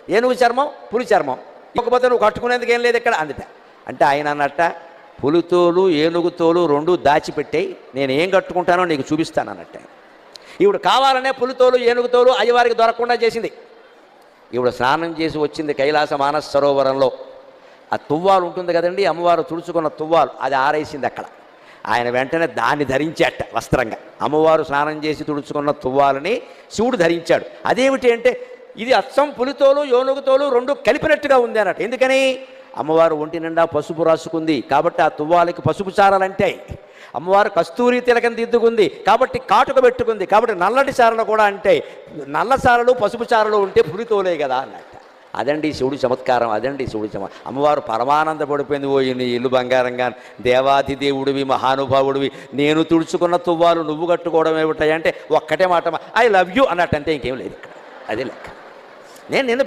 ఏనుగు చర్మం పులి చర్మం, ఇకపోతే నువ్వు కట్టుకునేందుకు ఏం లేదు ఇక్కడ అందుట. అంటే ఆయన అన్నట్ట, పులితోలు ఏనుగుతోలు రెండు దాచిపెట్టాయి, నేను ఏం కట్టుకుంటానో నీకు చూపిస్తాను అన్నట్ట. ఈవిడ కావాలనే పులితోలు ఏనుగుతోలు అయ్యవారికి దొరకకుండా చేసింది. ఈవిడ స్నానం చేసి వచ్చింది కైలాస మానస సరోవరంలో. ఆ తువ్వాలు ఉంటుంది కదండి, అమ్మవారు తుడుచుకున్న తువ్వాలు, అది ఆరేసింది అక్కడ. ఆయన వెంటనే దాన్ని ధరించాట వస్త్రంగా. అమ్మవారు స్నానం చేసి తుడుచుకున్న తువ్వాలని శివుడు ధరించాడు. అదేమిటి అంటే ఇది అచ్చం పులితోలు ఏనుగుతోలు రెండు కలిపినట్టుగా ఉంది అన్నట్టు. ఎందుకని? అమ్మవారు ఒంటి నిండా పసుపు రాసుకుంది కాబట్టి ఆ తువ్వాలకి పసుపు చారలంటాయి. అమ్మవారు కస్తూరి తిలకం దిద్దుకుంది కాబట్టి కాటుక పెట్టుకుంది కాబట్టి నల్లటి చారలు కూడా అంటే నల్ల చారలు పసుపు చారలు ఉంటే పులితోలే కదా అన్నట్ట. అదండి శివుడి చమత్కారం, అదండి శివుడి అమ్మవారు పరమానంద పడిపోయింది. ఓ నీ ఇల్లు బంగారంగా, దేవాది దేవుడివి, మహానుభావుడివి, నేను తుడుచుకున్న తువ్వాలు నువ్వు కట్టుకోవడం ఏమిటాయి అంటే ఒక్కటే మాట, ఐ లవ్ యూ అన్నట్టు, అంతే, ఇంకేం లేదు ఇక్కడ. అదే లెక్క. నేను